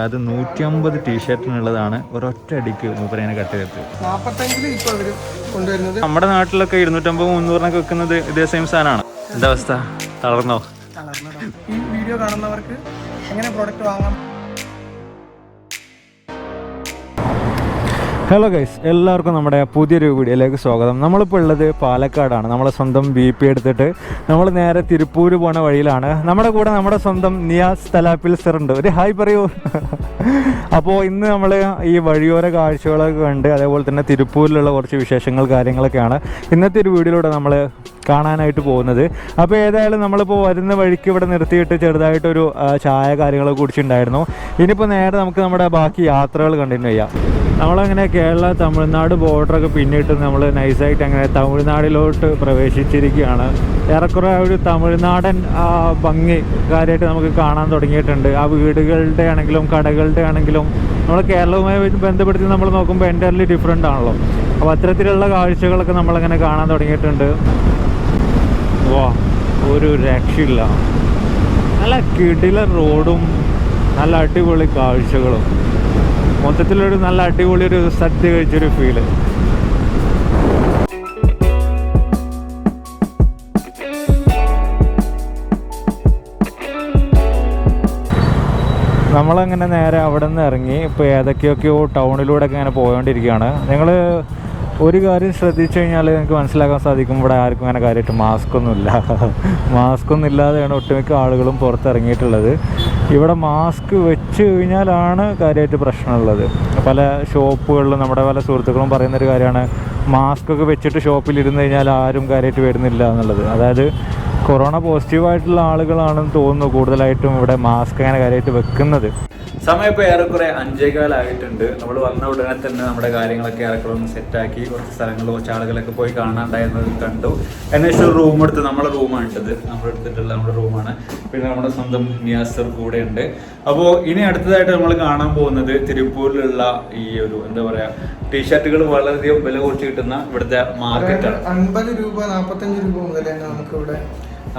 അത് 150 ടീഷർട്ടിനുള്ളതാണ് ഒരൊറ്റ അടിക്ക് മൂപ്പരേനെ കട്ട് ചെയ്തിട്ട്. 45 ഇപ്പോൾ അവർ കൊണ്ടുവരുന്നത്. നമ്മുടെ നാട്ടിലൊക്കെ 250-300 വെക്കുന്നത് ഇതേ സെയിം സാധനമാണ്. എന്താ അവസ്ഥ? തളർന്നോ? ഈ വീഡിയോ കാണുന്നവർക്ക് എങ്ങനെ പ്രോഡക്റ്റ് വാങ്ങാം? ഹലോ ഗൈസ്, എല്ലാവർക്കും നമ്മുടെ പുതിയൊരു വീഡിയോയിലേക്ക് സ്വാഗതം. നമ്മളിപ്പോൾ ഉള്ളത് പാലക്കാടാണ്. നമ്മളെ സ്വന്തം BP എടുത്തിട്ട് നമ്മൾ നേരെ തിരുപ്പൂർ പോണ വഴിയിലാണ്. നമ്മുടെ കൂടെ നമ്മുടെ സ്വന്തം നിയാസ് തലാപ്പിൽ സർ ഉണ്ട്. ഒരു ഹായ് പറയൂ. അപ്പോൾ ഇന്ന് നമ്മൾ ഈ വഴിയോര കാഴ്ചകളൊക്കെ കണ്ട് അതേപോലെ തന്നെ തിരുപ്പൂരിലുള്ള കുറച്ച് വിശേഷങ്ങൾ കാര്യങ്ങളൊക്കെയാണ് ഇന്നത്തെ ഒരു വീഡിയോയിലൂടെ നമ്മൾ കാണാനായിട്ട് പോകുന്നത്. അപ്പോൾ ഏതായാലും നമ്മളിപ്പോൾ വരുന്ന വഴിക്ക് ഇവിടെ നിർത്തിയിട്ട് ചെറുതായിട്ടൊരു ചായ കാര്യങ്ങളൊക്കെ കുടിച്ചിട്ടുണ്ടായിരുന്നു. ഇനിയിപ്പോൾ നേരെ നമുക്ക് നമ്മുടെ ബാക്കി യാത്രകൾ കണ്ടിന്യൂ ചെയ്യാം. നമ്മളങ്ങനെ കേരള തമിഴ്നാട് ബോർഡറൊക്കെ പിന്നിട്ട് നമ്മൾ നൈസായിട്ട് അങ്ങനെ തമിഴ്നാടിലോട്ട് പ്രവേശിച്ചിരിക്കുകയാണ്. ഏറെക്കുറെ ഒരു തമിഴ്നാടൻ ഭംഗി കാര്യമായിട്ട് നമുക്ക് കാണാൻ തുടങ്ങിയിട്ടുണ്ട്. ആ വീടുകളുടെ ആണെങ്കിലും കടകളുടെ ആണെങ്കിലും നമ്മൾ കേരളവുമായി ബന്ധപ്പെടുത്തി നമ്മൾ നോക്കുമ്പോൾ എൻ്റർലി ഡിഫറെൻ്റ് ആണല്ലോ. അപ്പോൾ അത്തരത്തിലുള്ള കാഴ്ചകളൊക്കെ നമ്മളങ്ങനെ കാണാൻ തുടങ്ങിയിട്ടുണ്ട്. വാ, ഒരു രക്ഷയില്ല. നല്ല കിടില റോഡും നല്ല അടിപൊളി കാഴ്ചകളും, മൊത്തത്തിലൊരു നല്ല അടിപൊളി ഒരു സദ്യ കഴിച്ചൊരു ഫീല്. നമ്മളങ്ങനെ നേരെ അവിടെ നിന്ന് ഇറങ്ങി ഇപ്പോൾ ഏതൊക്കെയൊക്കെയോ ടൗണിലൂടെയൊക്കെ ഇങ്ങനെ പോയോണ്ടിരിക്കുകയാണ്. നിങ്ങൾ ഒരു കാര്യം ശ്രദ്ധിച്ചു കഴിഞ്ഞാൽ നിങ്ങൾക്ക് മനസ്സിലാക്കാൻ സാധിക്കും, ഇവിടെ ആർക്കും അങ്ങനെ കാര്യമായിട്ട് മാസ്ക് ഒന്നും ഇല്ലാതെയാണ് ഒട്ടുമിക്ക ആളുകളും പുറത്തിറങ്ങിയിട്ടുള്ളത്. ഇവിടെ മാസ്ക് വെച്ച് കഴിഞ്ഞാലാണ് കാര്യമായിട്ട് പ്രശ്നമുള്ളത്. പല ഷോപ്പുകളിലും നമ്മുടെ പല സുഹൃത്തുക്കളും പറയുന്നൊരു കാര്യമാണ്, മാസ്ക് ഒക്കെ വെച്ചിട്ട് ഷോപ്പിൽ ഇരുന്ന് കഴിഞ്ഞാൽ ആരും കാര്യമായിട്ട് വരുന്നില്ല എന്നുള്ളത്. അതായത് കൊറോണ പോസിറ്റീവായിട്ടുള്ള ആളുകളാണെന്ന് തോന്നുന്നു കൂടുതലായിട്ടും ഇവിടെ മാസ്ക് അങ്ങനെ കാര്യമായിട്ട് വെക്കുന്നത്. സമയം ഇപ്പോൾ ഏറെക്കുറെ 5:15 നമ്മൾ വന്ന ഉടനെ തന്നെ നമ്മുടെ കാര്യങ്ങളൊക്കെ ഏറെക്കുറെ ഒന്ന് സെറ്റാക്കി കുറച്ച് സ്ഥലങ്ങൾ കുറച്ച് ആളുകളൊക്കെ പോയി കാണാണ്ടായിരുന്നത് കണ്ടു. ഏകദേശം ഒരു റൂം എടുത്ത്, നമ്മളെ റൂമാണ് ഇട്ടത്, നമ്മൾ എടുത്തിട്ടുള്ള നമ്മുടെ റൂമാണ്. പിന്നെ നമ്മുടെ സ്വന്തം നിയാസർ കൂടെ ഉണ്ട്. അപ്പോൾ ഇനി അടുത്തതായിട്ട് നമ്മൾ കാണാൻ പോകുന്നത് തിരുപ്പൂരിലുള്ള ഈ ഒരു എന്താ പറയുക, ടീഷർട്ടുകൾ വളരെയധികം വില കുറച്ച് കിട്ടുന്ന ഇവിടുത്തെ മാർക്കറ്റാണ്. 50 രൂപ 45 രൂപ മുതൽ നമുക്ക് ഇവിടെ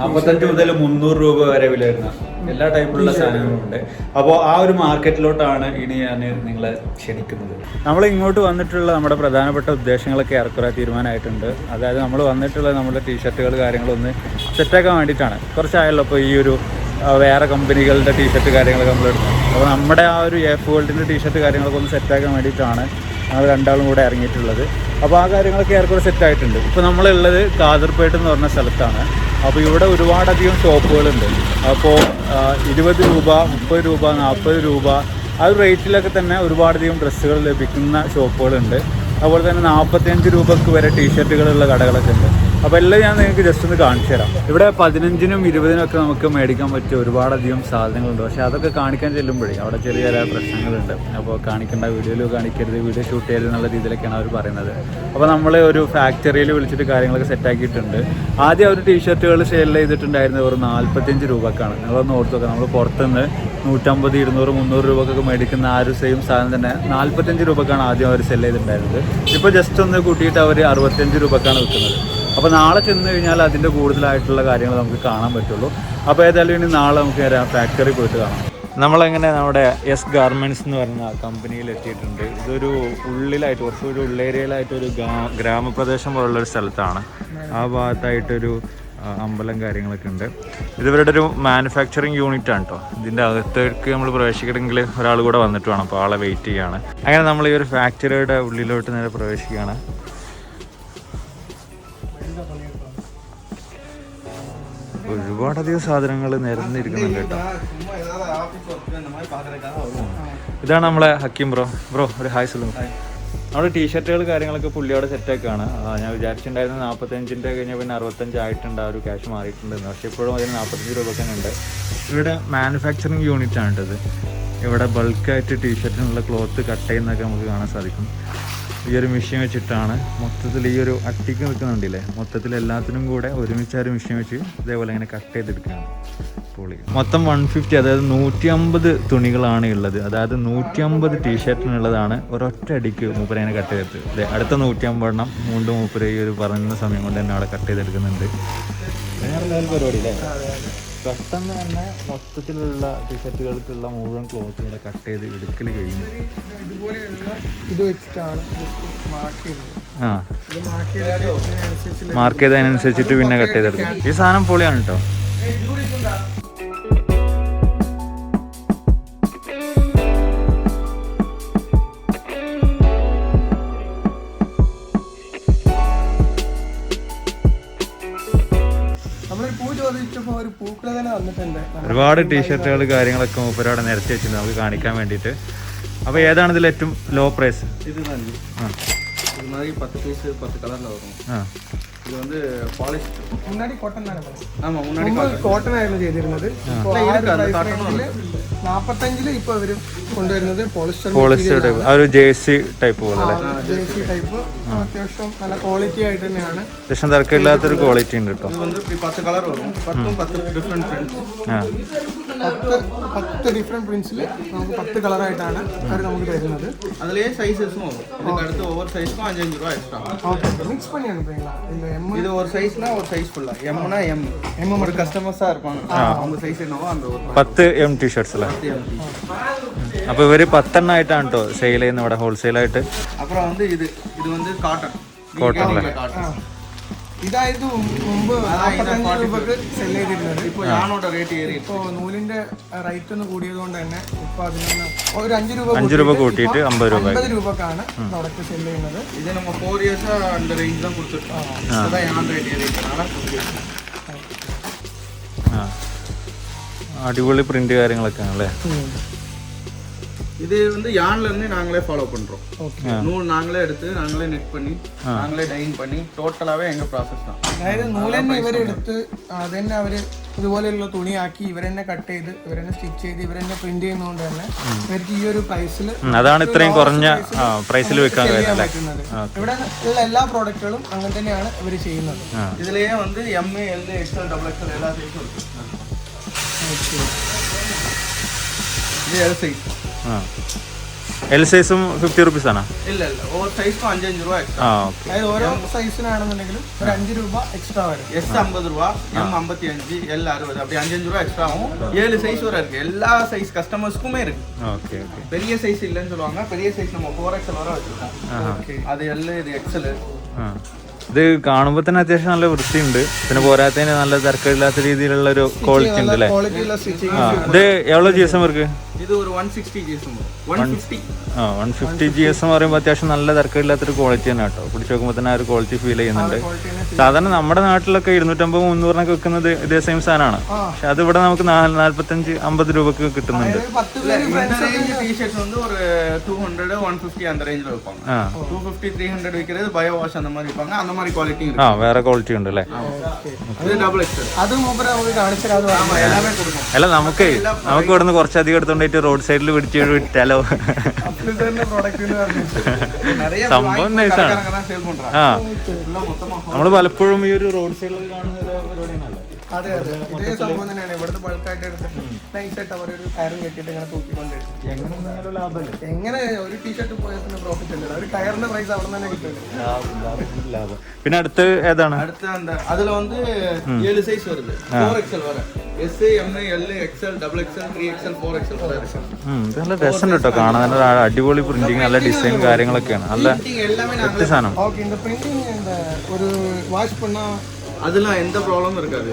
45 മുതൽ 300 രൂപ വരെ വില വരുന്ന എല്ലാ ടൈപ്പിലുള്ള സാധനങ്ങളും ഉണ്ട്. അപ്പോൾ ആ ഒരു മാർക്കറ്റിലോട്ടാണ് ഇനി ഞാൻ നിങ്ങളെ ക്ഷണിക്കുന്നത്. നമ്മൾ ഇങ്ങോട്ട് വന്നിട്ടുള്ള നമ്മുടെ പ്രധാനപ്പെട്ട ഉദ്ദേശങ്ങളൊക്കെ ഏറെക്കുറെ തീരുമാനമായിട്ടുണ്ട്. അതായത് നമ്മൾ വന്നിട്ടുള്ള നമ്മുടെ ടീഷർട്ടുകൾ കാര്യങ്ങളൊന്ന് സെറ്റാക്കാൻ വേണ്ടിയിട്ടാണ്. കുറച്ചായല്ലോ അപ്പോൾ ഈ ഒരു വേറെ കമ്പനികളുടെ ടീഷർട്ട് കാര്യങ്ങളൊക്കെ നമ്മൾ എടുക്കുന്നത്. അപ്പോൾ നമ്മുടെ ആ ഒരു എഫ് വേൾഡിൻ്റെ ടീഷർട്ട് കാര്യങ്ങളൊക്കെ ഒന്ന് സെറ്റാക്കാൻ വേണ്ടിയിട്ടാണ് ഞങ്ങൾ രണ്ടാളും കൂടെ ഇറങ്ങിയിട്ടുള്ളത്. അപ്പോൾ ആ കാര്യങ്ങളൊക്കെ ഏറെക്കുറെ സെറ്റായിട്ടുണ്ട്. ഇപ്പോൾ നമ്മളുള്ളത് കാദർപേട്ട് എന്ന് പറഞ്ഞ സ്ഥലത്താണ്. അപ്പോൾ ഇവിടെ ഒരുപാടധികം ഷോപ്പുകളുണ്ട്. അപ്പോൾ 20 രൂപ 30 രൂപ 40 രൂപ ആ ഒരു റേറ്റിലൊക്കെ തന്നെ ഒരുപാടധികം ഡ്രസ്സുകൾ ലഭിക്കുന്ന ഷോപ്പുകളുണ്ട്. അതുപോലെ തന്നെ 45 രൂപക്ക് വരെ ടീഷർട്ടുകളുള്ള കടകളൊക്കെ ഉണ്ട്. അപ്പോൾ എല്ലാം ഞാൻ നിങ്ങൾക്ക് ജസ്റ്റ് ഒന്ന് കാണിച്ചു തരാം. ഇവിടെ 15-നും 20-നും ഒക്കെ നമുക്ക് മേടിക്കാൻ പറ്റിയ ഒരുപാടധികം സാധനങ്ങളുണ്ട്. പക്ഷേ അതൊക്കെ കാണിക്കാൻ ചെല്ലുമ്പോഴേ അവിടെ ചെറിയ ചെറിയ പ്രശ്നങ്ങളുണ്ട്. അപ്പോൾ കാണിക്കേണ്ട, വീഡിയോയിൽ കാണിക്കരുത്, വീഡിയോ ഷൂട്ട് ചെയ്യരുത് എന്നുള്ള രീതിയിലൊക്കെയാണ് അവർ പറയുന്നത്. അപ്പോൾ നമ്മൾ ഒരു ഫാക്ടറിയിൽ വിളിച്ചിട്ട് കാര്യങ്ങളൊക്കെ സെറ്റാക്കിയിട്ടുണ്ട്. ആദ്യം അവർ ടീഷർട്ടുകൾ സെയിൽ ചെയ്തിട്ടുണ്ടായിരുന്നത് ഒരു 45 രൂപക്കാണ്. നിങ്ങളൊന്ന് ഓർത്ത് നോക്കാം, നമ്മൾ പുറത്തുനിന്ന് 150, 200, 300 രൂപക്കൊക്കെ മേടിക്കുന്ന ആ ഒരു സെയിം സാധനം തന്നെ 45 രൂപക്കാണ് ആദ്യം അവർ സെൽ ചെയ്തിട്ടുണ്ടായിരുന്നത്. ഇപ്പോൾ ജസ്റ്റ് ഒന്ന് കൂട്ടിയിട്ട് അവർ 65 രൂപക്കാണ് വിൽക്കുന്നത്. അപ്പോൾ നാളെ ചെന്ന് കഴിഞ്ഞാൽ അതിൻ്റെ കൂടുതലായിട്ടുള്ള കാര്യങ്ങൾ നമുക്ക് കാണാൻ പറ്റുള്ളൂ. അപ്പോൾ ഏതായാലും ഇനി നാളെ നമുക്ക് ഫാക്ടറി പോയിട്ട് കാണാം. നമ്മളെങ്ങനെ നമ്മുടെ എസ് ഗാർമെൻറ്റ്സ് എന്ന് പറയുന്ന കമ്പനിയിൽ എത്തിയിട്ടുണ്ട്. ഇതൊരു ഉള്ളിലായിട്ട്, കുറച്ചൊരു ഉള്ളേരിയയിലായിട്ടൊരു ഗ്രാമപ്രദേശം പോലുള്ളൊരു സ്ഥലത്താണ്. ആ ഭാഗത്തായിട്ടൊരു അമ്പലം കാര്യങ്ങളൊക്കെ ഉണ്ട്. ഇതിവരുടെ ഒരു മാനുഫാക്ചറിങ് യൂണിറ്റ് ആണ് കേട്ടോ. ഇതിൻ്റെ അകത്തേക്ക് നമ്മൾ പ്രവേശിക്കണമെങ്കിൽ ഒരാൾ കൂടെ വന്നിട്ട് വേണം. അപ്പോൾ ആളെ വെയിറ്റ് ചെയ്യുകയാണ്. അങ്ങനെ നമ്മൾ ഈ ഒരു ഫാക്ടറിയുടെ ഉള്ളിലോട്ട് നേരെ പ്രവേശിക്കുകയാണ്. ഒരുപാടധികം സാധനങ്ങൾ നിരന്നിരിക്കുന്നുണ്ട് കേട്ടോ. ഇതാണ് നമ്മളെ ഹക്കീം ബ്രോ ഒരു ഹായ് സൊല്ലും. നമ്മുടെ ടീഷർട്ടുകൾ കാര്യങ്ങളൊക്കെ പുള്ളിയോടെ സെറ്റാക്കാണ്. ഞാൻ വിചാരിച്ചിട്ടുണ്ടായിരുന്നു 45-ൻ്റെ കഴിഞ്ഞാൽ പിന്നെ 65 ആയിട്ടുണ്ട്, ആ ഒരു ക്യാഷ് മാറിയിട്ടുണ്ടെന്ന്. പക്ഷേ ഇപ്പോഴും അതിന് 45 രൂപ തന്നെ ഉണ്ട്. ഇവിടെ മാനുഫാക്ചറിങ് യൂണിറ്റ് ആണ് കേട്ടത്. ഇവിടെ ബൾക്കായിട്ട് ടീഷർട്ടിനുള്ള ക്ലോത്ത് കട്ട് ചെയ്യുന്നതൊക്കെ നമുക്ക് കാണാൻ സാധിക്കും. ഈ ഒരു മെഷീൻ വെച്ചിട്ടാണ് മൊത്തത്തിൽ ഈ ഒരു അട്ടിക്ക് നിൽക്കുന്നുണ്ടല്ലേ, മൊത്തത്തിൽ എല്ലാത്തിനും കൂടെ ഒരുമിച്ച് ഒരു മെഷീൻ വെച്ച് ഇതേപോലെ ഇങ്ങനെ കട്ട് ചെയ്തെടുക്കുകയാണ്. പൊളി. മൊത്തം 150, അതായത് 150 തുണികളാണ് ഉള്ളത്. അതായത് 150 ടീഷർട്ടിനുള്ളതാണ് ഒരൊറ്റ അടിക്ക് മൂപ്പരേനെ കട്ട് ചെയ്തെടുത്ത്. അടുത്ത 150 എണ്ണം വീണ്ടും മൂപ്പര ഈ ഒരു പറയുന്ന സമയം കൊണ്ട് തന്നെ അവിടെ കട്ട് ചെയ്തെടുക്കുന്നുണ്ട്. വേറെ പരിപാടി അല്ലേ? പെട്ടെന്ന് തന്നെ മൊത്തത്തിലുള്ള ടീഷർട്ടുകൾക്കുള്ള മുഴുവൻ ക്ലോത്ത് ഇവിടെ കട്ട് ചെയ്ത് എടുക്കൽ കഴിഞ്ഞു. ഇതുപോലെയുള്ള ഇത് വെച്ചിട്ടാണ് മാർക്ക് ചെയ്തത്. ആ ഇത് മാർക്ക് മാർക്ക് ചെയ്തതിനനുസരിച്ചിട്ട് പിന്നെ കട്ട് ചെയ്തെടുക്കും. ഈ സാധനം പൊളിയാണ് കേട്ടോ. ഒരു പൂക്കള തന്നെ വന്നിട്ടുണ്ട്. ഒരുപാട് ടീഷർട്ടുകൾ കാര്യങ്ങളൊക്കെ മൂപ്പരോടെ നിരത്തി വെച്ചിട്ടുണ്ട് നമുക്ക് കാണിക്കാൻ വേണ്ടിയിട്ട്. അപ്പോൾ ഏതാണ് ഇതിൽ ഏറ്റവും ലോ പ്രൈസ്? இது தான் இது மாதிரி 10 பீஸ் 10 கலரில் வரும். இது வந்து பாலிஷ். முன்னாடி காட்டன் தானே போல. ஆமாம் முன்னாடி காட்டன் ஆയിരുന്നു ചെയ്തിരുന്നത്. ഇപ്പോൾ 45 ഇപ്പോൾ അവർ കൊണ്ടുവരുന്നത് പോളിസ്റ്റർ ടൈപ്പ്, ആ ഒരു ജേഴ്സി ടൈപ്പ് പോലെ അല്ലേ? ജേഴ്സി ടൈപ്പ് അത്യാവശ്യം നല്ല ക്വാളിറ്റി ആയിട്ട് തന്നെയാണ്. അത്യാവശ്യം തിരക്കില്ലാത്തൊരു ക്വാളിറ്റി ഉണ്ട് കേട്ടോ. இது வந்து 10 கலர் வரும். 10 டிஃப்ரெண்ட் பிரிண்ட்ஸ். 10 ഡിഫറെന്റ് പ്രിന്റ്സിൽ നമുക്ക് 10 കളറായിട്ടാണ് അവർ നമുക്ക് തരുന്നത്. அதுலயே சைஸஸும் வரும். இதுக்கு அடுத்து ஒவ்வொரு சைஸ்க்கும் 5 ரூபாய் எக்ஸ்ட்ரா. ஓகே மிக்ஸ் பண்ணி அனுப்புறீங்களா? இந்த எம் இது ஒரு சைஸ்னா ஒரு சைஸ் ஃபுல்லா. எம்னா எம். ஒரு கஸ்டமர்ஸா இருப்பாங்க. அவங்க சைஸ் என்னவோ அந்த ஒரு 10 എം ടീഷർട്സ് അല്ലേ? അപ്പോൾ ഇവർ 10 എണ്ണമായിട്ടാണ് കേട്ടോ സെയിൽ ചെയ്യുന്നത് ഇവിടെ ഹോൾസെയിലായിട്ട്. அப்புறம் வந்து இது வந்து காட்டன். കോട്ടണിലെ ഇതായിരുന്നു മുമ്പ് 45 രൂപക്ക് സെല് ചെയ്തിരുന്നത്. இப்போ யானோட ரேட் ஏறி. ഇപ്പോൾ നൂലിന്റെ റേറ്റ് ഒന്ന് കൂടിയത് കൊണ്ട് തന്നെ ഇപ്പൊ അതിന് ഒരു 5 രൂപ കൂട്ടിയിട്ട് 50 രൂപ 50 രൂപക്കാണ് പ്രോഡക്റ്റ് സെല് ചെയ്യുന്നത്. இது நம்ம 4 இயர்ஸா அந்த ரேஞ்ச் தான் கொடுத்துருக்கோம். அதான் யான் ரேட் ஏறி இருக்கனால. അടിപൊളി പ്രിന്റ് കാര്യങ്ങളൊക്കെ ആണല്ലേ? இது வந்து யான்ல இருந்து நாங்களே ஃபாலோ பண்றோம். நூல் நாங்களே எடுத்து நாங்களே நெட் பண்ணி நாங்களே டைன் பண்ணி ടോട്ടലാവേ എங்க പ്രോസസ് ആണ്. അതായത് നൂലെന്നെ ഇവരെടുത്ത് അതന്നെ അവര് ഇതുപോലെയുള്ള തുണിയാക്കി ഇവരെന്നെ കട്ട് ചെയ്ത് ഇവരെന്നെ സ്റ്റിച്ച് ചെയ്ത് ഇവരെന്നെ പ്രിന്റ് ചെയ്യുന്നതുകൊണ്ട് തന്നെ ഇവർക്ക് ഈ ഒരു പ്രൈസിൽ അതാണ് ഇത്രയും കുറഞ്ഞ പ്രൈസിൽ വെക്കാൻ കഴിയുന്നത്. ഇവിടെ ഉള്ള എല്ലാ പ്രോഡക്റ്റുകളും അങ്ങനെ തന്നെയാണ് ഇവർ ചെയ്യുന്നത്. ഇതിലേ வந்து M L XL double XL എല്ലാ സൈസും ഉണ്ട്. ഇത് എൽ സൈസ്. എൽ സൈസും 50 റുപ്പീസ് ആണോ? ഇല്ല ഓരോ സൈസ്ക്കും 5 രൂപ എക്സ്ട്രാ. അതായത് ഓരോ സൈസിനാണെന്നുണ്ടെങ്കിലും ഒരു 5 രൂപ എക്സ്ട്രാ വരും. எஸ் 50 ரூபா, எம் 55, எல் 60, அப்படி 5 ரூபா எக்ஸ்ட்ரா ஆகும். 7 சைஸ் வரை இருக்கு. எல்லா சைஸ் கஸ்டமர்ஸ்க்குமே இருக்கு. Okay okay. பெரிய சைஸ் இல்லைன்னு சொல்லுவாங்க. பெரிய சைஸ் நம்ம 4XL வரை வச்சிருக்கோம். அது எல், ഇത് எக்ஸ்எல். ഇത് കാണുമ്പോൾ തന്നെ അത്യാവശ്യം നല്ല വൃത്തിയുണ്ട്. പിന്നെ പോരാത്തതിന് നല്ല തിരക്കില്ലാത്ത രീതിയിലുള്ള ഒരു ക്വാളിറ്റി ഉണ്ട് അല്ലേ? ക്വാളിറ്റിയുള്ള സ്റ്റിച്ചിങ്. ഇത് എவ்வளோ GSM இருக்கு? இது ஒரு 160 GSM. 150. 150 GSM എന്ന് പറയുമ്പോൾ അത്യാവശ്യം നല്ല തിരക്കില്ലാത്തൊരു ക്വാളിറ്റി തന്നെ കേട്ടോ. പിടിച്ച് നോക്കുമ്പോൾ തന്നെ ആ ഒരു ക്വാളിറ്റി ഫീൽ ചെയ്യുന്നുണ്ട്. സാധാരണ നമ്മുടെ നാട്ടിലൊക്കെ 250-300 വെക്കുന്നത് ഇതേ സെയിം സാധനമാണ്. പക്ഷെ അത് ഇവിടെ നമുക്ക് 45-50 രൂപക്ക് കിട്ടുന്നുണ്ട്. டீஷர்ட்ஸ் வந்து ஒரு 200, 150 அந்த ரேஞ்சில் வைப்பாங்க. 250, 300 விற்கிறது பயோ வாஷ் அந்த மாதிரி வைப்பாங்க. அந்த மாதிரி குவாலிட்டி இருக்கு. വേറെ ക്വാളിറ്റി ഉണ്ട് അല്ലേ? இது டபுள் எக்ஸ்எல். അത് മൂപ്പര് നമുക്ക് കാണിച്ചത് எல்லாமே கொடுக்கும். അല്ല നമുക്ക് ഇവിടുന്ന് കുറച്ചധികം എടുത്തോണ്ടിട്ട് റോഡ് സൈഡിൽ പിടിച്ച് വിറ്റാലോ? സംഭവം നൈസാണ്. നമ്മള് പലപ്പോഴും ഈ ഒരു റോഡ് സൈഡിൽ കാണുന്ന ഒരു പരിപാടിയാണല്ലോ. അതെ അതെ ഇതേ സംഭവം തന്നെയാണ്. ഇവിടുത്തെ ബൾക്കായിട്ട് എടുത്തിട്ട് നൈസായിട്ട് അവർ ഒരു കയറും കെട്ടിയിട്ട് ഇങ്ങനെ തൂക്കിക്കൊണ്ടിരിക്കും. എങ്ങനെ ഒരു ടീഷർട്ട് പോയാൽ തന്നെ പ്രോഫിറ്റ് അല്ലല്ലോ. ഒരു കയറിന്റെ പ്രൈസ് അവിടെ തന്നെ കിട്ടും. പിന്നെ അടുത്ത് ഏതാണ്? அடுத்து அந்த அதுல வந்து 7 சைஸ் வருது. 4XL வர. S, M, L, XL, double XL, 3XL, 4XL வர இருக்கு. ഇത് നല്ല രസമുണ്ട് കേട്ടോ കാണാൻ. നല്ല അടിപൊളി പ്രിന്റിങ്, നല്ല ഡിസൈൻ കാര്യങ്ങളൊക്കെയാണ്. നല്ല எல்லாமே സാധനം. ஓகே இந்த பிரிண்டிங் இந்த ஒரு வாஷ் பண்ணா அதெல்லாம் எந்த ப்ராப்ளமும் இருக்காது.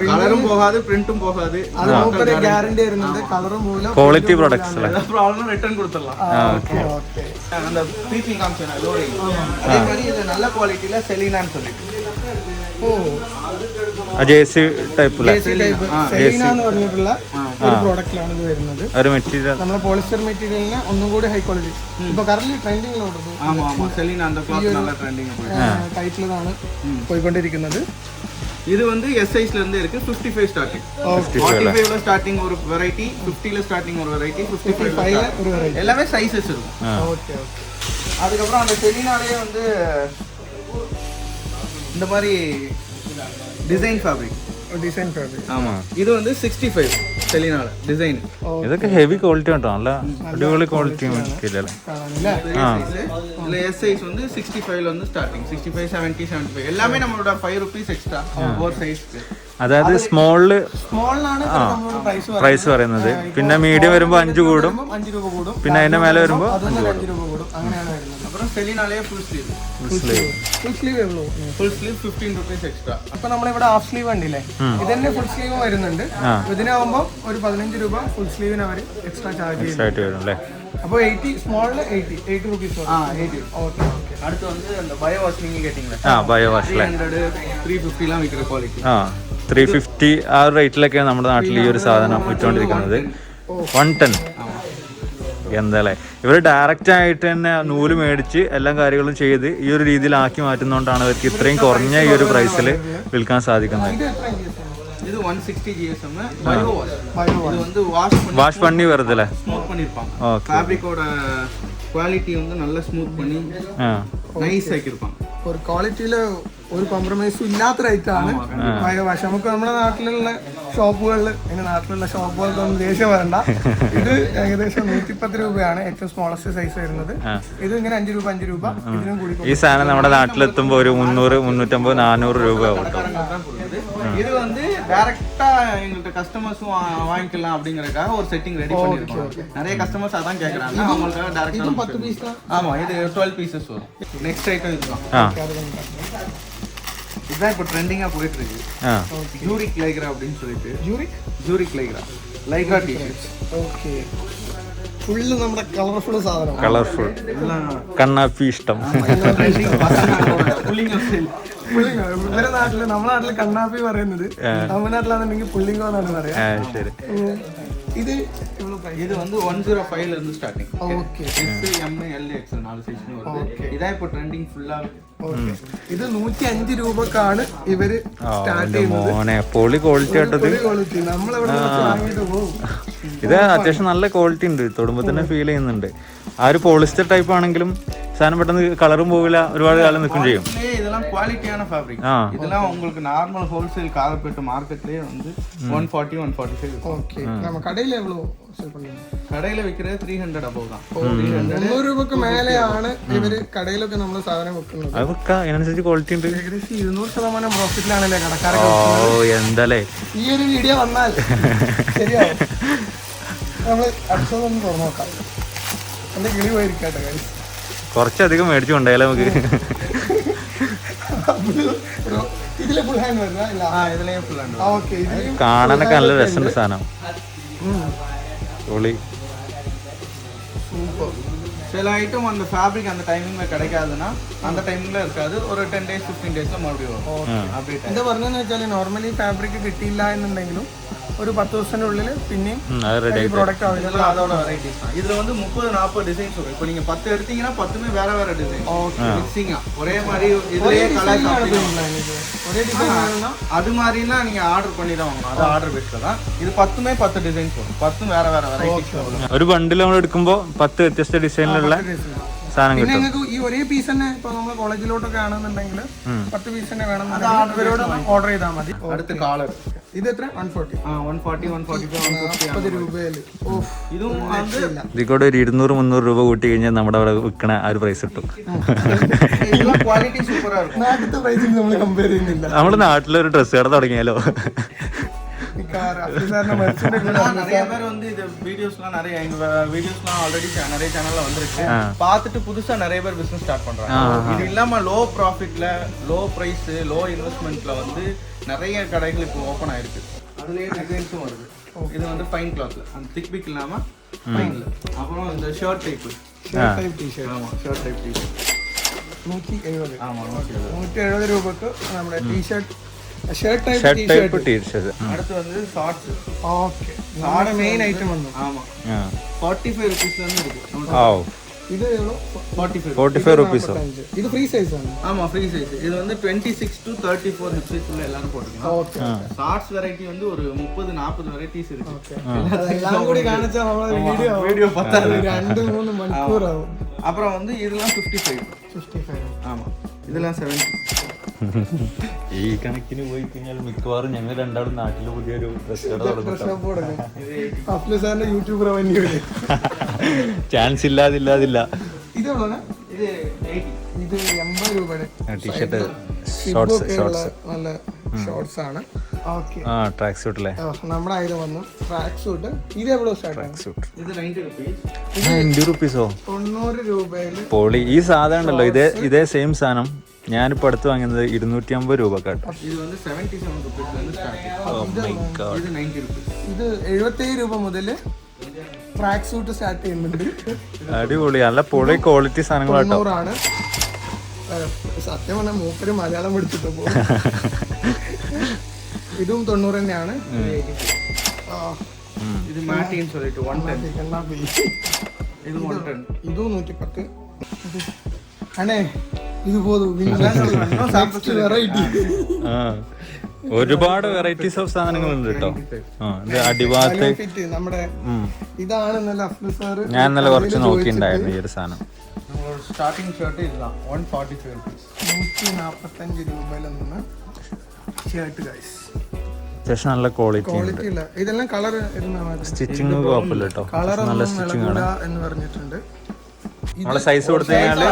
கலரும் போகாது, பிரிண்டும் போகாது. அது மூப்பரே கேரண்டி இருந்தது. கலரும் போகல. ക്വാളിറ്റി പ്രൊഡക്ട്സ് അല്ലേ? எல்லா ப்ராப்ளமும் ரிட்டர்ன் கொடுத்துடலாம். Okay okay. அந்த பீப்பிங் காமிச்சேன் லோடிங். அதே மாதிரி இது நல்ல குவாலிட்டில செலினான்னு சொல்லிட்டு. ഓ ജേഴ്സി ടൈപ്പിലെ സെലീന എന്ന് പറഞ്ഞിട്ടുള്ള ഒരു പ്രോഡക്റ്റിലാണ് ഇത് വരുന്നത്. ഒരു മെറ്റീരിയൽ നമ്മുടെ പോളിസ്റ്റർ മെറ്റീരിയലിന് ഒന്നും കൂടി ഹൈ ക്വാളിറ്റി. ഇപ്പൊ കറന്റ് ട്രെൻഡിങ്ങിലോട്ടത് ஆமா ஆமா செலினா அந்த கிளாத் நல்ல ட்ரெண்டிங் போயிட்டு ടൈറ്റിലാണ് പോയിക്കൊണ്ടിരിക്കുന്നത്. இது வந்து எஸ் சைஸ்ல இருந்து இருக்கு. 55 ஸ்டார்டிங். 45ல ஸ்டார்டிங் ஒரு வெரைட்டி, 50ல ஸ்டார்டிங் ஒரு வெரைட்டி, 55ல ഒരു വെറൈറ്റി. எல்லாமே சைஸஸ் இருக்கும். Okay okay. அதுக்கு அப்புறம் அந்த செலினாலே வந்து இந்த மாதிரி டிசைன் ஃபேப்ரிக். Design fabric. ஆமா இது வந்து 65 செலினால டிசைன். ഇതൊക്കെ ഹെവി ക്വാളിറ്റി കേട്ടോ. നല്ല അടിപൊളി ക്വാളിറ്റി മെറ്റീരിയൽ കാണാനല്ലേ? இதுல எஸ் சைஸ் வந்து 65ல வந்து ஸ்டார்டிங். 65, 70, 75 எல்லாமே நம்மளோட 5 ரூபீஸ் எக்ஸ்ட்ரா ஒரு சைஸ்க்கு. അതായത് സ്മോളില് സ്മോളിനാണ് പ്രൈസ് പറയുന്നത്, പിന്നെ മീഡിയം വരുമ്പോ 5 കൂടും, 5 രൂപ കൂടും, പിന്നെ അതിന്റെ മേലെ വരുമ്പോ 5 രൂപ കൂടും, അങ്ങനെയാണ് വരുന്നത്. அப்புறம் செலினாலே ஃபுல் ஸ்லீவ் ഫുൾ സ്ലീവ് ഉള്ളൂ. Full sleeve 15 rupees extra. അപ്പൊ നമ്മളിവിടെ ഹാഫ് സ്ലീവ് ഉണ്ടല്ലേ, ഇതിന്റെ ഫുൾ സ്ലീവ് വരുന്നുണ്ട്. ഇതിനാവുമ്പോ ഒരു 15 രൂപ ഫുൾ സ്ലീവിന് അവർ എക്സ്ട്രാ ചാർജ് ചെയ്യും. ആയിട്ട് വരും അല്ലേ? അപ്പോൾ 80 സ്മോളില് 80 റുപ്പീസ്. 80. ഓക്കെ. அடுத்து வந்து அந்த பயோ வாஷ் நீங்க கேட்டிங்களா? ബയോ വാഷ് 300 350 லாம் விக்கிற குவாலிட்டி. 350 ആ ഒരു റേറ്റിലൊക്കെയാണ് നമ്മുടെ നാട്ടിൽ ഈ ഒരു സാധനം വിറ്റുകൊണ്ടിരിക്കുന്നത്. 110. എന്താല്ലേ, ഇവർ ഡയറക്റ്റ് ആയിട്ട് തന്നെ നൂല് മേടിച്ച് എല്ലാ കാര്യങ്ങളും ചെയ്ത് ഈ ഒരു രീതിയിലാക്കി മാറ്റുന്നതുകൊണ്ടാണ് അവർക്ക് ഇത്രയും കുറഞ്ഞ ഈ ഒരു പ്രൈസിൽ വിൽക്കാൻ സാധിക്കുന്നത്. இது 160 GSM பயோ வாஷ். இது வந்து வாஷ் பண்ணி வருதுல, ஸ்மூத் பண்ணிருப்பாங்க. ஃபேப்ரிக்கோட குவாலிட்டி வந்து நல்லா ஸ்மூத் பண்ணி നൈസ് ആക്കിയിരിപ്പാங்க. ഒരു ക്വാളിറ്റിയിൽ ഒരു കോംപ്രമൈസും ഇല്ലാത്ത റേറ്റാണ് ബയോ വാഷ്. നമുക്ക് നമ്മുടെ നാട്ടിലുള്ള ഷോപ്പുകളിൽ, ഇനി നാട്ടിലുള്ള ഷോപ്പുകൾക്കൊന്നും ദേഷ്യം വരണ്ട. ഇത് ഏകദേശം 110 രൂപയാണ് ഏറ്റവും സ്മോളസ്റ്റ് സൈസ് വരുന്നത്. ഇത് ഇങ്ങനെ 5 രൂപ ഇതിനും കൂടി. ഈ സാധനം നമ്മുടെ നാട്ടിലെത്തുമ്പോൾ ഒരു 300, 350, 400 രൂപ ആവും. இது வந்து டைரக்டா எங்கள்ட்ட கஸ்டமர்ஸும் வாங்கிக்கலாம் அப்படிங்கறதுக்காக ஒரு செட்டிங் ரெடி பண்ணிருக்கோம். நிறைய கஸ்டமர்ஸ் அதான் கேக்குறாங்க. அவங்களுக்காக டைரக்டா 10 பீஸ் தான். ஆமா, இது 12 பீசஸ் வரும். நெக்ஸ்ட் ஐட்டம் இதுதான். இதுதான் இப்போ ட்ரெண்டிங்கா போயிட்டு இருக்கு. ஜூரிக் லைக்ரா அப்படின்னு சொல்லிட்டு. Zurich Lycra T-shirts. Okay. Full നമ്മുടെ കളർഫുൾ സാധനം. കളർഫുൾ കണ്ണാപ്പി ഇഷ്ടം. ഇവരെ നാട്ടില്, നമ്മുടെ നാട്ടില് കണ്ണാപ്പി പറയുന്നത്, തമിഴ്നാട്ടിലാണെന്നുണ്ടെങ്കിൽ പുള്ളിങ്കോ എന്നാണ് പറയാ. இது வந்து 105ல இருந்து starting. Okay. S M L X 4 சைஸ்னு வருது. இதா இப்போ ட்ரெண்டிங் ஃபுல்லா. ഇത് 105 രൂപക്കാണ് ഇവര് സ്റ്റാർട്ട് ചെയ്യുന്നത്. മോനെ പൊളി ക്വാളിറ്റി ആയിട്ടത്. നമ്മളിവിടെ വാങ്ങിയിട്ട് പോകും. ഇത് അത്യാവശ്യം നല്ല ക്വാളിറ്റി ഉണ്ട്, തൊടുമ്പോ തന്നെ ഫീൽ ചെയ്യുന്നുണ്ട്. ആ ഒരു പോളിസ്റ്റർ ടൈപ്പ് ആണെങ്കിലും സാധനം പെട്ടെന്ന് കളറും പോകില്ല, ഒരുപാട് കാലം നിൽക്കും ചെയ്യും. இதெல்லாம் குவாலிட்டியான ஃபேப்ரிக். இதெல்லாம் உங்களுக்கு நார்மல் ஹோல்சேல் காலப்பேட்டு மார்க்கெட்லயே வந்து 140 145. ஓகே. நம்ம கடையில எவ்வளவு சேல் பண்ணுவீங்க? കടയിൽ വിൽക്കുന്നത് 300 above தான். 300 രൂപക്ക് മേലെയാണ് ഇവര് കടയിലൊക്കെ നമ്മൾ സാധനം വെക്കുന്നത്. അതൊക്കെ അതിനനുസരിച്ച് ക്വാളിറ്റി ഉണ്ട്. ഏകദേശം 200% പ്രോഫിറ്റിലാണല്ലേ കടക്കാരെ. എന്താലേ ഈ ഒരു വീഡിയോ വന്നാൽ ശരിയാവും. നമ്മൾ അടുത്തതൊന്ന് തുറന്നു നോക്കാം. എന്റെ കിളി പോയിരിക്കട്ടെ കാര്യം. കുറച്ചധികം മേടിച്ചു കൊണ്ടായാലോ നമുക്ക്. ഇതിലെ ഫുൾ ഹാൻഡ് വരുന്ന ഇതിലെയും ഫുൾ ഹാൻഡ്. ഓക്കെ. കാണാനൊക്കെ നല്ല രസമുണ്ട് സാധനം. പൊളി. சில ஐட்டம் அந்த ஃபேப்ரிக் அந்த டைமிங்ல கிடைக்காதுன்னா அந்த டைமிங்ல இருக்காது. ஒரு 10 days 15 daysல மறுபடியும் வரும். அப்படி എന്താ പറഞ്ഞെന്ന് വെച്ചാൽ നോർമലി ഫാബ്രിക് കിട്ടിയില്ല എന്നുണ്ടെങ്കിലും ഒരു 10 ദിവസത്തിനുള്ളിൽ പിന്നെയും പ്രോഡക്റ്റ് അവൈലബിൾ. அதோட வெரைட்டிஸ் தான். இதுல வந்து 30-40 டிசைன்ஸ் வரும். இப்போ நீங்க 10 எடுத்தீங்கன்னா 10மே வேற டிசைன். மிக்சிங்கா ஒரே மாதிரி இதுலயே கலர் ഒരേ ഡിസൈൻ വേണം. அது மாதிரினா நீங்க ஆர்டர் பண்ணி தான் வாங்கணும். அது ஆர்டர் பேஸ்ல தான். இது 10மே 10 டிசைன்ஸ் வரும். 10 வேற வெரைட்டிஸ் வரும். ഒരു ബണ്ടിൽ നമ്മൾ എടുക്കുമ്പോൾ 10 വ്യത്യസ്ത ഡിസൈനിലുള്ള സാധനം പിന്നെ കിട്ടും. നിങ്ങൾക്ക് ഈ ഒരേ പീസ് തന്നെ ഇപ്പൊ നമ്മൾ കോളേജിലോട്ടൊക്കെ ആണെന്നുണ്ടെങ്കിൽ 10 പീസ് തന്നെ വേണമെന്നുണ്ടെങ്കിൽ ഇവരോട് ഓർഡർ ചെയ്താൽ മതി. അടുത്ത കാളർ ഇത് എത്ര? 140. 140 145 40 രൂപയില്. ഇതും ഇതിക്കൂടെ ഒരു 200-300 രൂപ കൂട്ടി കഴിഞ്ഞാൽ നമ്മുടെ അവിടെ വിൽക്കണ ആ ഒരു പ്രൈസ് കിട്ടും. ക്വാളിറ്റി സൂപ്പറാ இருக்கும். നാട്ടിലത്തെ പ്രൈസിൽ നമ്മൾ കമ്പയർ ചെയ്യുന്നില്ല. നമ്മുടെ നാട്ടിലൊരു ഡ്രസ് കട തുടങ്ങിയാലോ? நிறைய பேர் வந்து இது வீடியோஸ்லாம் நிறைய எங்க வீடியோஸ்லாம் ஆல்ரெடி நிறைய சேனல்ல வந்துருக்கு. பார்த்துட்டு புதுசா நிறைய பேர் பிசினஸ் ஸ்டார்ட் பண்றாங்க. இது இல்லாம லோ ப்ராஃபிட்ல, லோ பிரைஸ், லோ இன்வெஸ்ட்மெண்ட்ல வந்து நிறைய கடைகள் இப்போ ஓபன் ஆயிருக்கு. அதுலயே டிசைன்ஸும் வருது. இது வந்து ஃபைன் கிளாத்ல, அந்த திக் பிக் இல்லாம ஃபைன்ல. அப்புறம் இந்த ஷர்ட் டைப் டி-ஷர்ட். ஆமா, ஷர்ட் டைப் டி-ஷர்ட் 170. ஆமா, 170 രൂപക്ക് നമ്മുടെ T-shirt, shirt type type T-shirt. அடுத்து வந்து ஷார்ட்ஸ். ഓക്കെ. നമ്മുടെ മെയിൻ ഐറ്റം വന്നു. ஆமா, 45 rupeesல இருந்து இருக்கு. ഇത് 45 റുപ്പീസോ? ഇത് ഫ്രീ സൈസ് ആണ്. ஆமா, ஃப்ரீ சைஸ். இது வந்து 26 to 34 ஹிப் சைஸ் உள்ள எல்லாரும் போட்டுக்கலாம். ഓക്കെ. ஷார்ட்ஸ் வெரைட்டி வந்து ஒரு 30-40 வெரைட்டிஸ் இருக்கு. എല്ലാം കൂടി കാണിച്ചാൽ നമ്മളെ வீடியோ பத்தாது. 2-3 മണിക്കൂർ ആവും. அப்புறம் வந்து இதெல்லாம் 55. ஆமா, இதெல்லாம் 70. ഈ കണക്കിന് പോയി കഴിഞ്ഞാൽ മിക്കവാറും ഞങ്ങൾ രണ്ടാളും നാട്ടിൽ പുതിയൊരു ഡ്രസ് കട തുടങ്ങും. യൂട്യൂബ് റവന്യൂ ചാൻസ് ഇല്ലാതില്ല. ഇത് இது 80. ഇത് 80 രൂപയുടെ ടീ-ഷർട്ട് നല്ല ഷോർട്സ് ആണ്. ഓക്കെ ആ ട്രാക്ക് സൂട്ട് അല്ലേ? നമ്മുടെ ആയത് വന്നു ട്രാക്ക് സൂട്ട്. ഇത് എവിടെ സ്റ്റാർട്ട് സൂട്ട് ഇത് 90 rupees. 90 റുപ്പീസോ? 90 രൂപയില് പൊളി. ഈ സാധനം ഉണ്ടല്ലോ, ഇതേ സെയിം സാധനം ഞാനിപ്പോ അടുത്ത് വാങ്ങുന്നത് 250 രൂപ കേട്ടോ. இது வந்து 77 rupees ல இருந்து ஸ்டார்ட். இது 90 rupees. ഇത് 77 രൂപ മുതൽ ട്രാക്ക് സൂട്ട് സ്റ്റാർട്ട് ചെയ്യുന്നുണ്ട്. അടിപൊളി, നല്ല പൊളി ക്വാളിറ്റി സാധനങ്ങളാട്ടോ. 90 ആണ്. സത്യം പറഞ്ഞാൽ മൂപ്പര് മലയാളം പഠിച്ചിട്ട് പോകും. ഇതും 90 തന്നെയാണ്. இது மாட்டின்னு சொல்லிட்டு 110. இது 110. ഇതും 110. അണേ ഇത് പോതും വെറൈറ്റി. ആ ഒരുപാട് വെറൈറ്റീസ് ഓഫ് സാധനങ്ങളുണ്ട് കേട്ടോ. ഇത് അടിഭാഗത്ത് നമ്മുടെ ഇതാണ് ഇന്നലെ അഫ്ലു സാറ് ഞാൻ ഇന്നലെ കുറച്ച് നോക്കിണ്ടായിരുന്നു ഈ ഒരു സാധനം. நம்மளோட ஸ்டார்டிங் ஷர்ட் இதுதான் 145 rupees. 145 രൂപയിൽ നിന്ന് ഷർട്ട് ഗൈസ്. അത്യാവശ്യം നല്ല ക്വാളിറ്റി ഉണ്ട്. ക്വാളിറ്റി ഇല്ല. ഇതെല്ലാം കളർ സ്റ്റിച്ചിങ് കുഴപ്പമില്ല കേട്ടോ. നല്ല സ്റ്റിച്ചിങ് ആണ്. എന്ന് പറഞ്ഞിട്ടുണ്ട്. നമ്മളെ സൈസ് കൊടുത്തു കഴിഞ്ഞാല്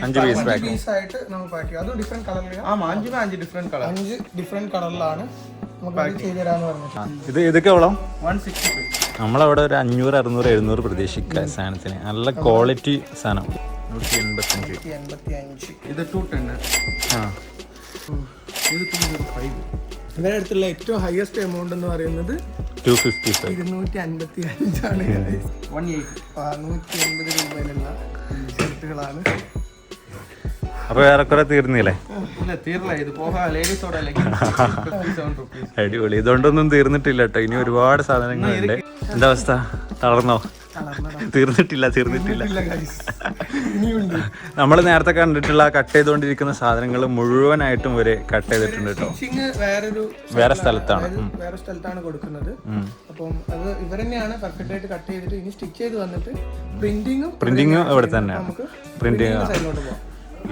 5 പീസ് പാക്ക് പീസായിട്ട് നമുക്ക് പാക്ക് ചെയ്യാം. അത് ഡിഫറെന്റ് കളറിലാണ്. ஆமா 5 டிஃபரண்ட் கலர். 5 ഡിഫറെന്റ് കളറിലാണ് നമുക്ക് ചെയ്തു തരാന്ന് പറഞ്ഞിട്ടുണ്ട്. ഇതൊക്കെ എവ്വളം? 165. നമ്മളവിടെ ഒരു 500 600 700 പ്രതീക്ഷിക്കുക സാധനത്തിന്. നല്ല ക്വാളിറ്റി സാധനം. 185. 185. ഇത് 210. ആ ഇത് 205. ഇവരുടെ അടുത്തുള്ള ഏറ്റവും ഹയസ്റ്റ് എമൗണ്ട് എന്ന് പറയുന്നത് 255. 255 ആണ്. 180. 180 രൂപയിലുള്ള ഷർട്ടുകളാണ്. അപ്പൊ ഏറെക്കുറെ തീർന്നില്ലേ? இல்ல തീർന്നില്ല. ഇത് പോകാ ലേഡീസോட ലെഗിൻസ് 57 rupees. അടിപൊളി. ഇതുകൊണ്ടൊന്നും തീർന്നിട്ടില്ല കേട്ടോ. ഇനി ഒരുപാട് സാധനങ്ങളുണ്ട്. എന്താ അവസ്ഥ? തളർന്നോ? തീർന്നിട്ടില്ല. ഇനിയുണ്ട്. നമ്മൾ നേരത്തെ കണ്ടിട്ടുള്ള കട്ട് ചെയ്തുകൊണ്ടിരിക്കുന്ന സാധനങ്ങൾ മുഴുവനായിട്ടും വരെ കട്ട് ചെയ്തിട്ടുണ്ട് കേട്ടോ. സ്റ്റിച്ചിങ് വേറെ സ്ഥലത്താണ്. വേറെ സ്ഥലത്താണ് കൊടുക്കുന്നത്. അപ്പം അത് ഇവർ തന്നെയാണ് പെർഫെക്റ്റ് ആയിട്ട് കട്ട് ചെയ്തിട്ട് ഇനി സ്റ്റിച്ച് ചെയ്ത് വന്നിട്ട് പ്രിന്റിങ്ങും ഇവിടെ തന്നെയാണ്. പ്രിന്റിങ് സൈഡിലോട്ട് പോകാം.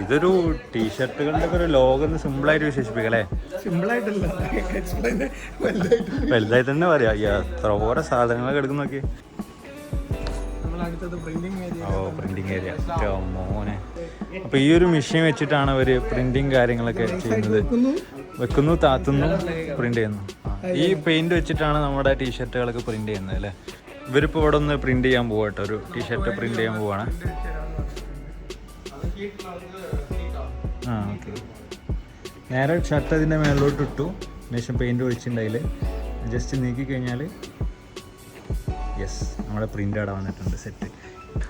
ഇതൊരു ടീഷർട്ടുകളുടെ ഒരു ലോകം സിമ്പിളായിട്ട് വിശേഷിപ്പിക്കാം അല്ലേ? സിമ്പിൾ ആയിട്ടല്ല, വലുതായി തന്നെ പറയാം. എത്ര ഓരോ സാധനങ്ങളൊക്കെ എടുക്കുന്ന നോക്കി. പ്രിന്റിങ് ഏരിയ മോനെ. അപ്പൊ ഈ ഒരു മെഷീൻ വെച്ചിട്ടാണ് അവര് പ്രിന്റിങ് കാര്യങ്ങളൊക്കെ ചെയ്യുന്നത്. വെക്കുന്നു, താത്തുന്നു, പ്രിന്റ് ചെയ്യുന്നു. ഈ പെയിന്റ് വെച്ചിട്ടാണ് നമ്മുടെ ടീഷർട്ടുകളൊക്കെ പ്രിന്റ് ചെയ്യുന്നത് അല്ലേ? ഇവരിപ്പോ ഇവിടെ ഒന്ന് പ്രിന്റ് ചെയ്യാൻ പോവാട്ടോ. ഒരു ടീഷർട്ട് പ്രിന്റ് ചെയ്യാൻ പോവാണ്. ആ ഓക്കെ. നേരെ ഷർട്ട് അതിൻ്റെ മേലോട്ട് ഇട്ടു. ശേഷം പെയിന്റ് ഒഴിച്ചിട്ടുണ്ടായില് ജസ്റ്റ് നീക്കി കഴിഞ്ഞാൽ യെസ് നമ്മുടെ പ്രിന്റ് അവിടെ വന്നിട്ടുണ്ട്. സെറ്റ്.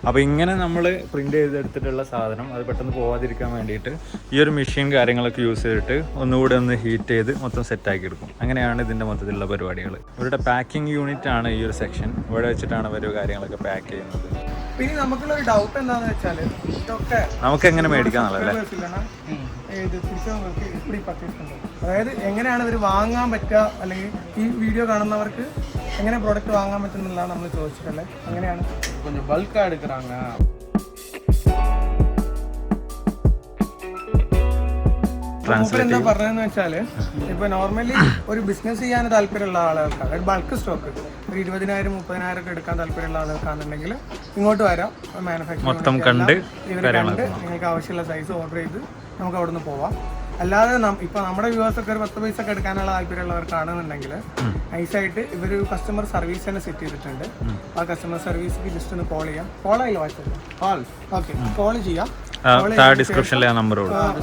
അപ്പോൾ ഇങ്ങനെ നമ്മൾ പ്രിന്റ് ചെയ്തെടുത്തിട്ടുള്ള സാധനം അത് പെട്ടെന്ന് പോവാതിരിക്കാൻ വേണ്ടിയിട്ട് ഈ ഒരു മെഷീൻ കാര്യങ്ങളൊക്കെ യൂസ് ചെയ്തിട്ട് ഒന്നുകൂടെ ഒന്ന് ഹീറ്റ് ചെയ്ത് മൊത്തം സെറ്റാക്കി എടുക്കും. അങ്ങനെയാണ് ഇതിൻ്റെ മൊത്തത്തിലുള്ള പരിപാടികൾ. ഇവരുടെ പാക്കിംഗ് യൂണിറ്റ് ആണ് ഈ ഒരു സെക്ഷൻ. ഇവിടെ വെച്ചിട്ടാണ് അവർ കാര്യങ്ങളൊക്കെ പാക്ക് ചെയ്യുന്നത്. പിന്നെ നമുക്കുള്ള ഒരു ഡൗട്ട് എന്താണെന്ന് വെച്ചാൽ ഇതൊക്കെ നമുക്ക് എങ്ങനെ മേടിക്കാന്നുള്ളതല്ലേ? അതായത് എങ്ങനെയാണ് ഇവർ വാങ്ങാൻ പറ്റുക, അല്ലെങ്കിൽ ഈ വീഡിയോ കാണുന്നവർക്ക് എങ്ങനെ പ്രോഡക്റ്റ് വാങ്ങാൻ പറ്റുന്നുള്ളതാണ് നമ്മൾ ചോദിച്ചിട്ടല്ലേ. അങ്ങനെയാണ് கொஞ்சம் பல்கா எடுக்கிறாங்க. എന്താ പറഞ്ഞതെന്ന് വെച്ചാല് ഇപ്പൊ നോർമലി ഒരു ബിസിനസ് ചെയ്യാൻ താല്പര്യമുള്ള ആളുകൾക്ക്, അതായത് ബൾക്ക് സ്റ്റോക്ക് ഒരു 20,000 30,000 ഒക്കെ എടുക്കാൻ താല്പര്യമുള്ള ആളുകൾക്കാണെന്നുണ്ടെങ്കിൽ ഇങ്ങോട്ട് വരാം. മൊത്തം കണ്ട് ഇവർ കണ്ട് നിങ്ങൾക്ക് ആവശ്യമുള്ള സൈസ് ഓർഡർ ചെയ്ത് നമുക്ക് അവിടെ നിന്ന് പോവാം. അല്ലാതെ ഇപ്പൊ നമ്മുടെ വ്യൂവേഴ്സ് ഒക്കെ ഒരു 10 പൈസ ഒക്കെ എടുക്കാനുള്ള താല്പര്യമുള്ളവർക്കാണെന്നുണ്ടെങ്കിൽ നൈസായിട്ട് ഇവർ കസ്റ്റമർ സർവീസ് തന്നെ സെറ്റ് ചെയ്തിട്ടുണ്ട്. ആ കസ്റ്റമർ സർവീസിക്ക് ജസ്റ്റ് ഒന്ന് കോൾ ചെയ്യാം. കോളായില്ല വാട്സാപ്പ് ഓക്കെ, കോൾ ചെയ്യാം. ഡിസ്ക്രിപ്ഷനിലെ നമ്പർ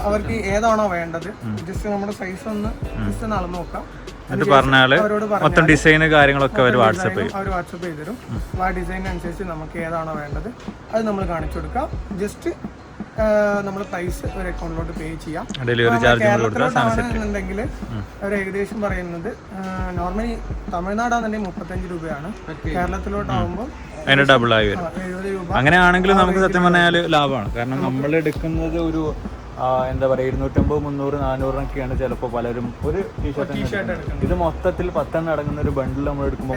അവർക്ക് ഏതാണോ വേണ്ടത് ജസ്റ്റ് നമ്മുടെ സൈസ് ഒന്ന് ജസ്റ്റ് ഒന്ന് അളന്ന് നോക്കാം. എന്നിട്ട് പറഞ്ഞാൽ മൊത്തം ഡിസൈൻ കാര്യങ്ങളൊക്കെ അവർ വാട്സപ്പ് ചെയ്യും. അവർ വാട്സപ്പ് ചെയ്ത് തരും. ആ ഡിസൈനനുസരിച്ച് നമുക്ക് ഏതാണോ വേണ്ടത് അത് നമ്മൾ കാണിച്ചു കൊടുക്കാം. ജസ്റ്റ് നമ്മൾ പ്രൈസ് ഒരു അക്കൗണ്ടിലോട്ട് പേ ചെയ്യാം. ഡെലിവറി ചാർജ് കേരളത്തിലോട്ടാണെന്നുണ്ടെങ്കിൽ അവർ ഏകദേശം പറയുന്നത് നോർമലി തമിഴ്നാടാണെന്നുണ്ടെങ്കിൽ 35 രൂപയാണ്. കേരളത്തിലോട്ടാവുമ്പോൾ അതിന്റെ ഡബിൾ ആയി വരും. 70 രൂപ. അങ്ങനെയാണെങ്കിലും നമുക്ക് സത്യം പറഞ്ഞാൽ ലാഭമാണ്. കാരണം നമ്മൾ എടുക്കുന്നത് ഒരു എന്താ പറയുക 250 300 400 ചിലപ്പോൾ പലരും ഒരു ടീഷർട്ട്. ഇത് മൊത്തത്തിൽ 10 അടങ്ങുന്ന ഒരു ബണ്ടിൽ നമ്മൾ എടുക്കുമ്പോൾ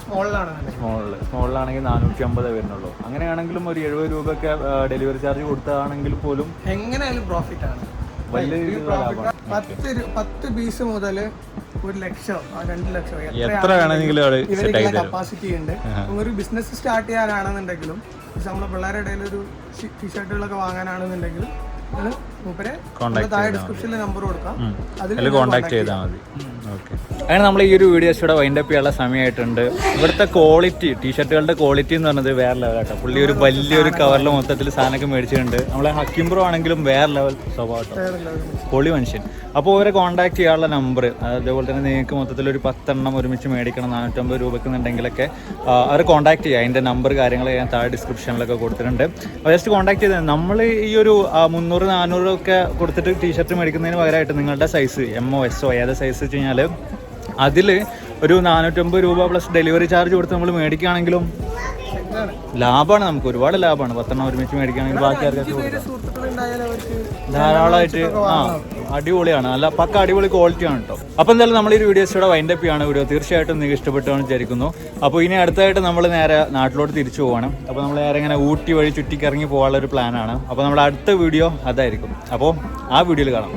സ്മോളിലാണെങ്കിൽ 450 വരുന്നുള്ളൂ. അങ്ങനെയാണെങ്കിലും ഒരു 70 രൂപയൊക്കെ ഡെലിവറി ചാർജ് കൊടുത്താണെങ്കിൽ പോലും എങ്ങനെയായാലും പ്രോഫിറ്റ് ആണ്. വലിയ ലാഭമാണ്. 10 പീസ് മുതൽ 1 ലക്ഷം 2 ലക്ഷം എത്ര വേണമെങ്കിലും കപ്പാസിറ്റി ഉണ്ട്. ഒരു ബിസിനസ് സ്റ്റാർട്ട് ചെയ്യാനാണെന്നുണ്ടെങ്കിലും നമ്മളെ പിള്ളേരുടെ ഇടയിൽ ഒരു ടീഷർട്ടുകളൊക്കെ വാങ്ങാനാണെന്നുണ്ടെങ്കിലും മൂപ്പരെ Contact താഴെ ഡിസ്ക്രിപ്ഷനിൽ നമ്പർ കൊടുക്കാം, അതിൽ കോൺടാക്ട് ചെയ്താൽ മതി. ഓക്കെ, അങ്ങനെ നമ്മൾ ഈ ഒരു വീഡിയോസിലൂടെ വൈൻഡപ്പ് ചെയ്യാനുള്ള സമയമായിട്ടുണ്ട്. ഇവിടുത്തെ ക്വാളിറ്റി, ടീഷർട്ടുകളുടെ ക്വാളിറ്റി എന്ന് പറഞ്ഞത് വേറെ ലെവലാട്ടോ. പുള്ളി ഒരു വലിയൊരു കവറിൽ മൊത്തത്തിൽ സാധനമൊക്കെ മേടിച്ചിട്ടുണ്ട്. നമ്മളെ ഹക്കിം ബ്രോ ആണെങ്കിലും വേറെ ലെവൽ സ്വഭാവം, പൊളി മനുഷ്യൻ. അപ്പോൾ അവരെ കോൺടാക്ട് ചെയ്യാനുള്ള നമ്പർ, അതേപോലെ തന്നെ നിങ്ങൾക്ക് മൊത്തത്തിൽ ഒരു 10 എണ്ണം ഒരുമിച്ച് മേടിക്കണം 450 രൂപയ്ക്കുന്നുണ്ടെങ്കിലൊക്കെ അവരെ കോൺടാക്ട് ചെയ്യുക. അതിൻ്റെ നമ്പർ കാര്യങ്ങൾ ഞാൻ താഴെ ഡിസ്ക്രിപ്ഷനിലൊക്കെ കൊടുത്തിട്ടുണ്ട്. ജസ്റ്റ് കോൺടാക്ട് ചെയ്താൽ നമ്മൾ ഈ ഒരു 300-400 ഒക്കെ കൊടുത്തിട്ട് ടീഷർട്ട് മേടിക്കുന്നതിന് പകരമായിട്ട് നിങ്ങളുടെ സൈസ് MO SO ഏത് സൈസ് വെച്ച് കഴിഞ്ഞാൽ അതിൽ ഒരു 450 രൂപ പ്ലസ് ഡെലിവറി ചാർജ് കൊടുത്ത് നമ്മൾ മേടിക്കുകയാണെങ്കിലും ലാഭമാണ്, നമുക്ക് ഒരുപാട് ലാഭമാണ്. 10 എണ്ണം ഒരുമിച്ച് മേടിക്കുകയാണെങ്കിൽ ബാക്കി ആർക്കൊക്കെ ധാരാളമായിട്ട് അടിപൊളിയാണ്, നല്ല പക്ക അടിപൊളി ക്വാളിറ്റിയാണ് കേട്ടോ. അപ്പോൾ എന്തായാലും നമ്മൾ ഈ വീഡിയോസിലൂടെ വൈൻഡപ്പ് ചെയ്യാണ്. വീഡിയോ തീർച്ചയായിട്ടും നിങ്ങൾക്ക് ഇഷ്ടപ്പെട്ടാണെന്ന് വിചാരിക്കുന്നു. അപ്പോൾ ഇനി അടുത്തായിട്ട് നമ്മൾ നേരെ നാട്ടിലോട്ട് തിരിച്ചു പോകണം. അപ്പോൾ നമ്മൾ നേരെ ഇങ്ങനെ ഊട്ടി വഴി ചുറ്റിക്കിറങ്ങി പോകാനുള്ള ഒരു പ്ലാനാണ്. അപ്പോൾ നമ്മുടെ അടുത്ത വീഡിയോ അതായിരിക്കും. അപ്പോൾ ആ വീഡിയോയിൽ കാണാം.